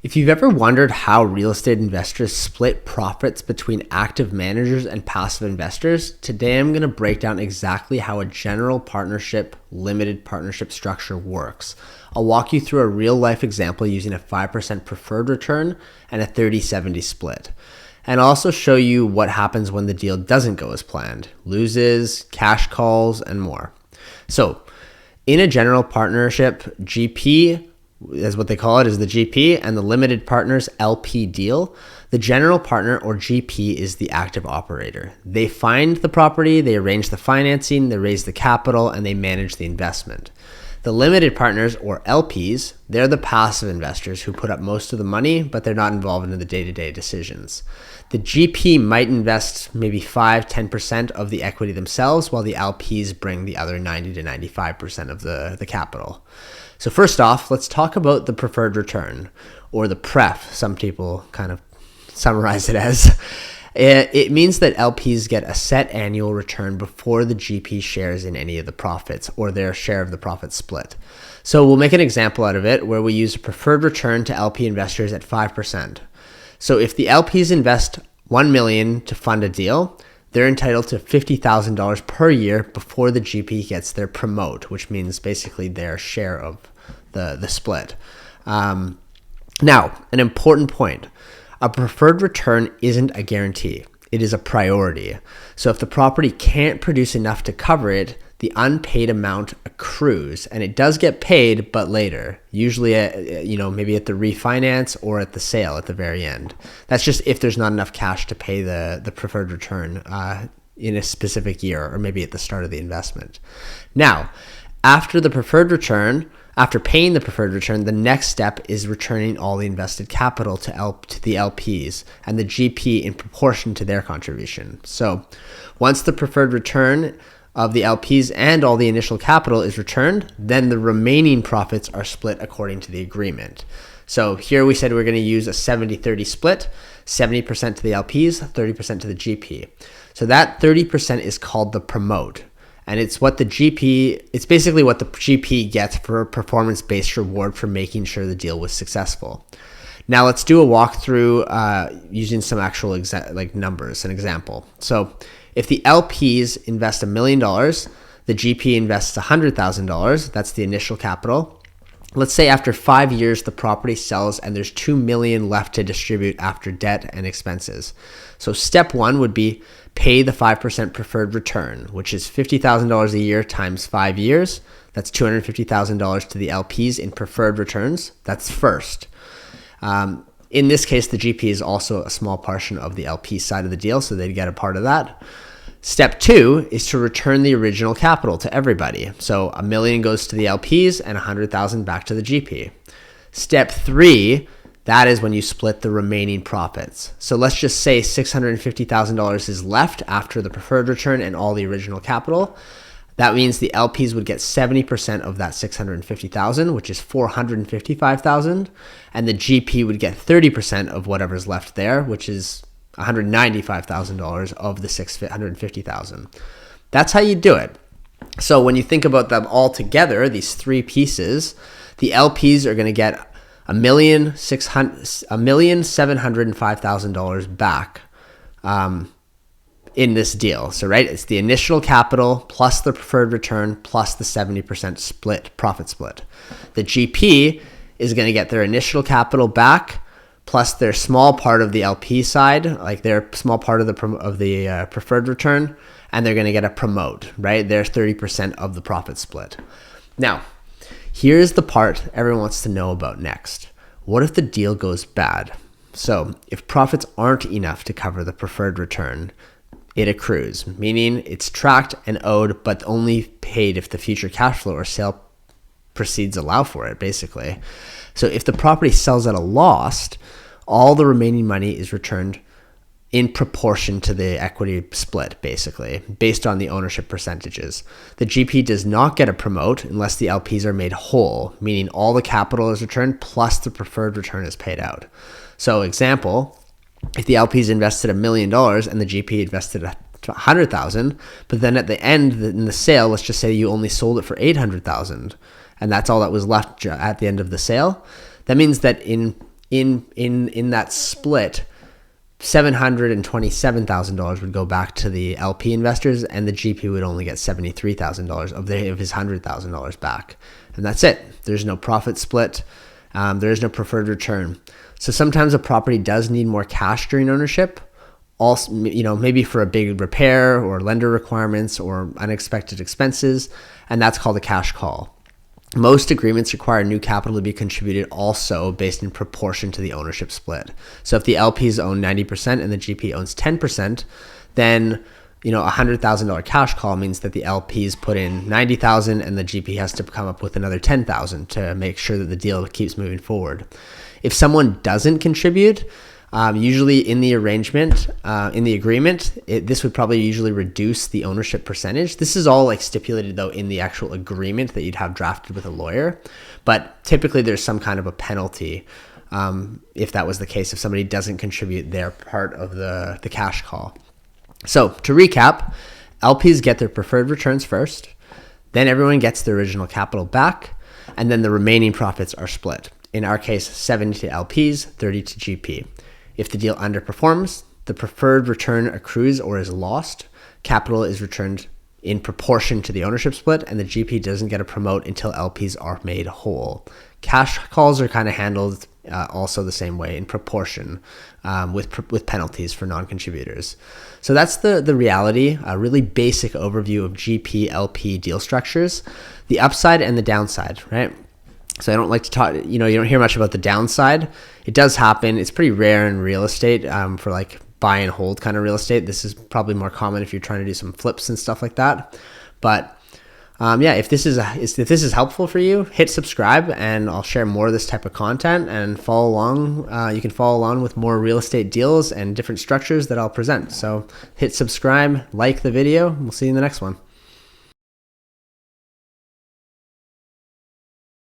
If you've ever wondered how real estate investors split profits between active managers and passive investors, today I'm going to break down exactly how a general partnership, limited partnership structure works. I'll walk you through a real life example using a 5% preferred return and a 30-70 split. And I'll also show you what happens when the deal doesn't go as planned, loses, cash calls, and more. So in a general partnership, GP, as what they call it, is the GP, and the limited partners LP deal. The general partner or GP is the active operator. They find the property, they arrange the financing, they raise the capital, and they manage the investment. The limited partners or LPs, they're the passive investors who put up most of the money, but they're not involved in the day-to-day decisions. The GP might invest maybe 5-10% of the equity themselves, while the LPs bring the other 90 to 95% of the capital. So first off, let's talk about the preferred return, or the pref, some people kind of summarize it as. It means that LPs get a set annual return before the GP shares in any of the profits or their share of the profits split. So we'll make an example out of it where we use a preferred return to LP investors at 5%. So if the LPs invest $1 million to fund a deal, they're entitled to $50,000 per year before the GP gets their promote, which means basically their share of the split. Now, an important point. A preferred return isn't a guarantee. It is a priority. So if the property can't produce enough to cover it, the unpaid amount accrues, and it does get paid, but later, usually maybe at the refinance or at the sale at the very end. That's just if there's not enough cash to pay the preferred return in a specific year, or maybe at the start of the investment. Now, after paying the preferred return, the next step is returning all the invested capital to the LPs and the GP in proportion to their contribution. So once the preferred return of the LPs and all the initial capital is returned, then the remaining profits are split according to the agreement. So here we said we're going to use a 70-30 split, 70% to the LPs, 30% to the GP. So that 30% is called the promote. And it's basically what the GP gets for a performance-based reward for making sure the deal was successful. Now let's do a walkthrough using some actual numbers, an example. So if the LPs invest $1 million, the GP invests $100,000, that's the initial capital. Let's say after 5 years, the property sells and there's $2 million left to distribute after debt and expenses. So step one would be pay the 5% preferred return, which is $50,000 a year times 5 years. That's $250,000 to the LPs in preferred returns. That's first. In this case, the GP is also a small portion of the LP side of the deal, so they'd get a part of that. Step two is to return the original capital to everybody. So $1 million goes to the LPs and $100,000 back to the GP. Step three, that is when you split the remaining profits. So let's just say $650,000 is left after the preferred return and all the original capital. That means the LPs would get 70% of that $650,000, which is $455,000, and the GP would get 30% of whatever's left there, which is $195,000 of the $650,000. That's how you do it. So when you think about them all together, these three pieces, the LPs are going to get $1,705,000 back in this deal. So right, it's the initial capital plus the preferred return plus the 70% profit split. The GP is going to get their initial capital back plus their small part of the LP side, like their small part of the preferred return, and they're going to get a promote, right? There's 30% of the profit split. Now, here's the part everyone wants to know about next. What if the deal goes bad? So if profits aren't enough to cover the preferred return, it accrues, meaning it's tracked and owed, but only paid if the future cash flow or sale proceeds allow for it, basically. So if the property sells at a loss, all the remaining money is returned in proportion to the equity split, basically, based on the ownership percentages. The GP does not get a promote unless the LPs are made whole, meaning all the capital is returned plus the preferred return is paid out. So example, if the LPs invested $1 million and the GP invested $100,000, but then at the end in the sale, let's just say you only sold it for $800,000, and that's all that was left at the end of the sale. That means that in in that split, $727,000 would go back to the LP investors, and the GP would only get $73,000 of his $100,000 back. And that's it. There's no profit split. There is no preferred return. So sometimes a property does need more cash during ownership. Also, maybe for a big repair or lender requirements or unexpected expenses, and that's called a cash call. Most agreements require new capital to be contributed also based in proportion to the ownership split. So if the LPs own 90% and the GP owns 10%, then a $100,000 cash call means that the LPs put in $90,000 and the GP has to come up with another $10,000 to make sure that the deal keeps moving forward. If someone doesn't contribute, usually in the arrangement, in the agreement, this would probably usually reduce the ownership percentage. This is all like stipulated though in the actual agreement that you'd have drafted with a lawyer. But typically there's some kind of a penalty if that was the case, if somebody doesn't contribute their part of the cash call. So to recap, LPs get their preferred returns first, then everyone gets the original capital back, and then the remaining profits are split. In our case, 70 to LPs, 30 to GP. If the deal underperforms, the preferred return accrues or is lost. Capital is returned in proportion to the ownership split, and the GP doesn't get a promote until LPs are made whole. Cash calls are kind of handled also the same way, in proportion, with penalties for non-contributors. So that's the reality, a really basic overview of GP, LP deal structures, the upside and the downside, right? So I don't like to talk, you don't hear much about the downside. It does happen. It's pretty rare in real estate for like buy and hold kind of real estate. This is probably more common if you're trying to do some flips and stuff like that. But if this is helpful for you, hit subscribe and I'll share more of this type of content and follow along. You can follow along with more real estate deals and different structures that I'll present. So hit subscribe, like the video, and we'll see you in the next one.